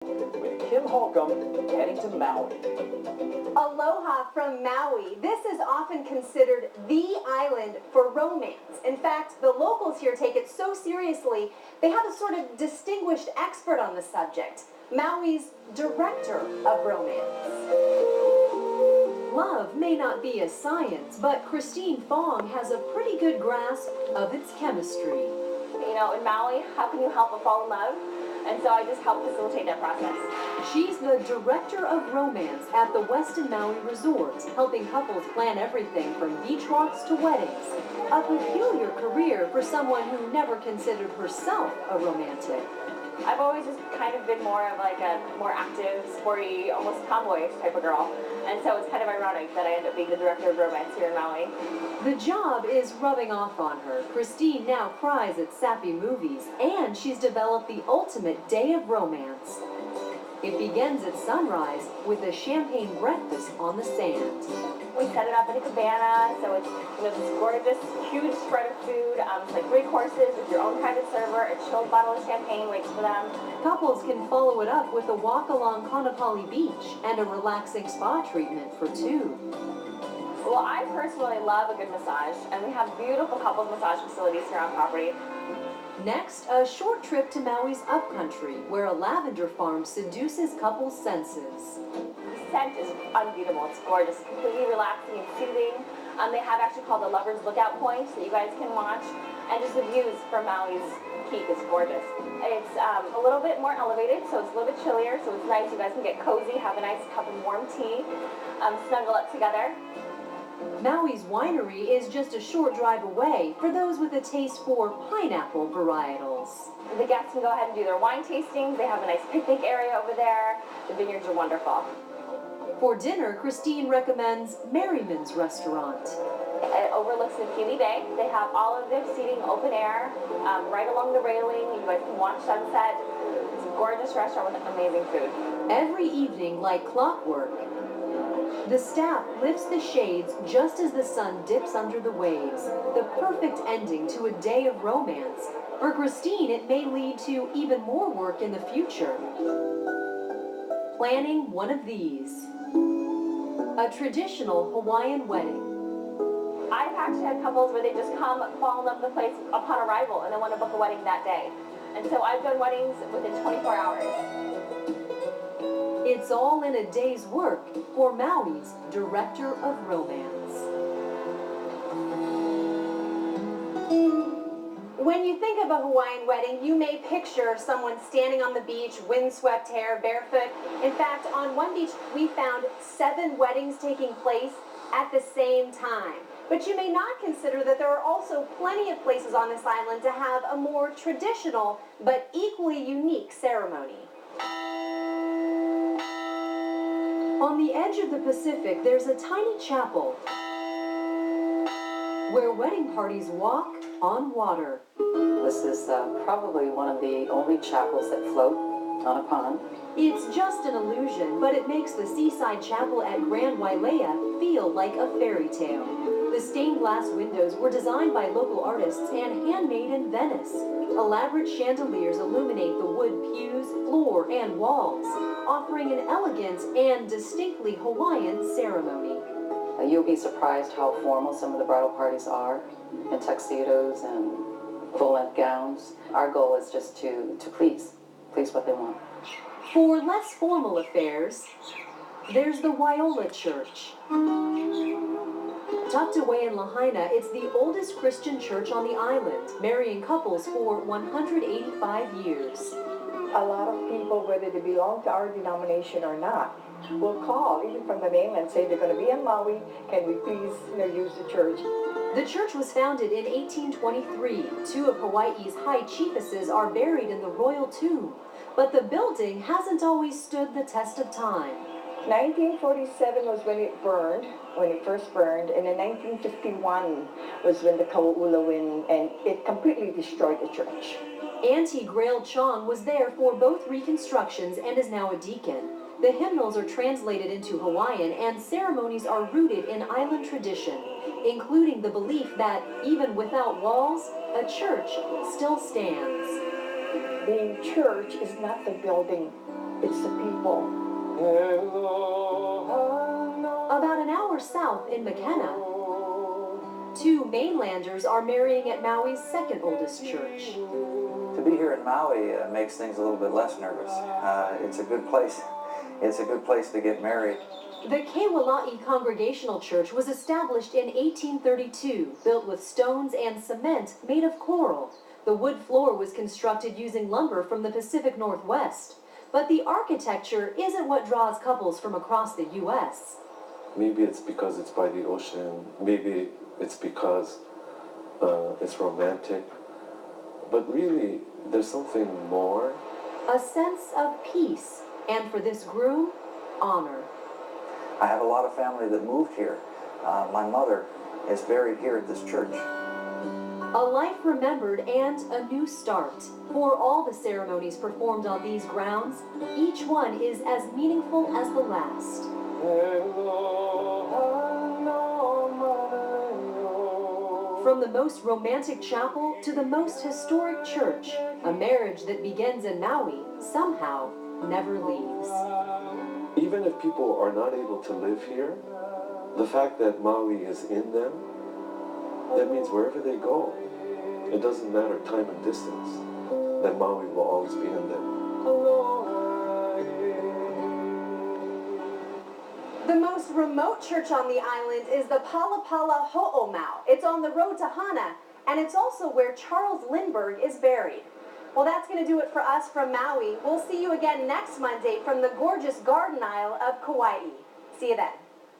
with Kim Holcomb heading to Maui. Aloha from Maui. This is often considered the island for romance. In fact, the locals here take it so seriously, they have a sort of distinguished expert on the subject, Maui's director of romance. Love may not be a science, but Christine Fong has a pretty good grasp of its chemistry. You know, in Maui, how can you help but fall in love? And so I just help facilitate that process. She's the director of romance at the Westin Maui Resort, helping couples plan everything from beach walks to weddings. A peculiar career for someone who never considered herself a romantic. I've always just kind of been more of like a more active, sporty, almost tomboyish type of girl. And so it's kind of ironic that I end up being the director of romance here in Maui. The job is rubbing off on her. Christine now cries at sappy movies, and she's developed the ultimate day of romance. It begins at sunrise with a champagne breakfast on the sand. We set it up in a cabana, so it's this gorgeous, huge spread of food. It's like 3 courses with your own private server, a chilled bottle of champagne waits for them. Couples can follow it up with a walk along Kaanapali Beach and a relaxing spa treatment for 2. Well, I personally love a good massage, and we have beautiful couples massage facilities here on property. Next, a short trip to Maui's upcountry, where a lavender farm seduces couples' senses. The scent is unbeatable. It's gorgeous, completely relaxing and soothing. They have actually called the Lover's Lookout Point that you guys can watch. And just the views from Maui's peak is gorgeous. It's a little bit more elevated, so it's a little bit chillier, so it's nice. You guys can get cozy, have a nice cup of warm tea, snuggle up together. Maui's winery is just a short drive away for those with a taste for pineapple varietals. The guests can go ahead and do their wine tastings. They have a nice picnic area over there. The vineyards are wonderful. For dinner, Christine recommends Merriman's Restaurant. It overlooks the Kili Bay. They have all of their seating open air, right along the railing. You guys can watch sunset. It's a gorgeous restaurant with amazing food. Every evening, like clockwork, the staff lifts the shades just as the sun dips under the waves. The perfect ending to a day of romance. For Christine, it may lead to even more work in the future. Planning one of these. A traditional Hawaiian wedding. I've actually had couples where they just come, fall in love with the place upon arrival, and they want to book a wedding that day. And so I've done weddings within 24 hours. It's all in a day's work for Maui's director of romance. When you think of a Hawaiian wedding, you may picture someone standing on the beach, windswept hair, barefoot. In fact, on one beach, we found 7 weddings taking place at the same time. But you may not consider that there are also plenty of places on this island to have a more traditional but equally unique ceremony. On the edge of the Pacific, there's a tiny chapel where wedding parties walk on water. This is probably one of the only chapels that float on a pond. It's just an illusion, but it makes the seaside chapel at Grand Wailea feel like a fairy tale. The stained glass windows were designed by local artists and handmade in Venice. Elaborate chandeliers illuminate the wood pews, floor, and walls, offering an elegant and distinctly Hawaiian ceremony. You'll be surprised how formal some of the bridal parties are, in tuxedos and full-length gowns. Our goal is just to please what they want. For less formal affairs, there's the Waiоla Church. Tucked away in Lahaina, it's the oldest Christian church on the island, marrying couples for 185 years. A lot of people, whether they belong to our denomination or not, will call, even from the mainland, say they're going to be in Maui, can we please use the church? The church was founded in 1823. 2 of Hawaii's high chiefesses are buried in the royal tomb, but the building hasn't always stood the test of time. 1947 was when it burned, when it first burned, and in 1951 was when the Kauula wind, and it completely destroyed the church. Auntie Grail Chong was there for both reconstructions and is now a deacon. The hymnals are translated into Hawaiian, and ceremonies are rooted in island tradition, including the belief that even without walls, a church still stands. The church is not the building. It's the people. About an hour south in McKenna, two mainlanders are marrying at Maui's second oldest church. To be here in Maui makes things a little bit less nervous. It's a good place. It's a good place to get married. The Kewala'i Congregational Church was established in 1832, built with stones and cement made of coral. The wood floor was constructed using lumber from the Pacific Northwest. But the architecture isn't what draws couples from across the U.S. Maybe it's because it's by the ocean. Maybe it's because it's romantic. But really, there's something more. A sense of peace, and for this groom, honor. I have a lot of family that moved here. My mother is buried here at this church. A life remembered and a new start. For all the ceremonies performed on these grounds, each one is as meaningful as the last. From the most romantic chapel to the most historic church, a marriage that begins in Maui somehow never leaves. Even if people are not able to live here, the fact that Maui is in them, that means wherever they go, it doesn't matter time and distance, that Maui will always be in them. The most remote church on the island is the Palapala Ho'omau. It's on the road to Hana, and it's also where Charles Lindbergh is buried. Well, that's going to do it for us from Maui. We'll see you again next Monday from the gorgeous Garden Isle of Kauai. See you then.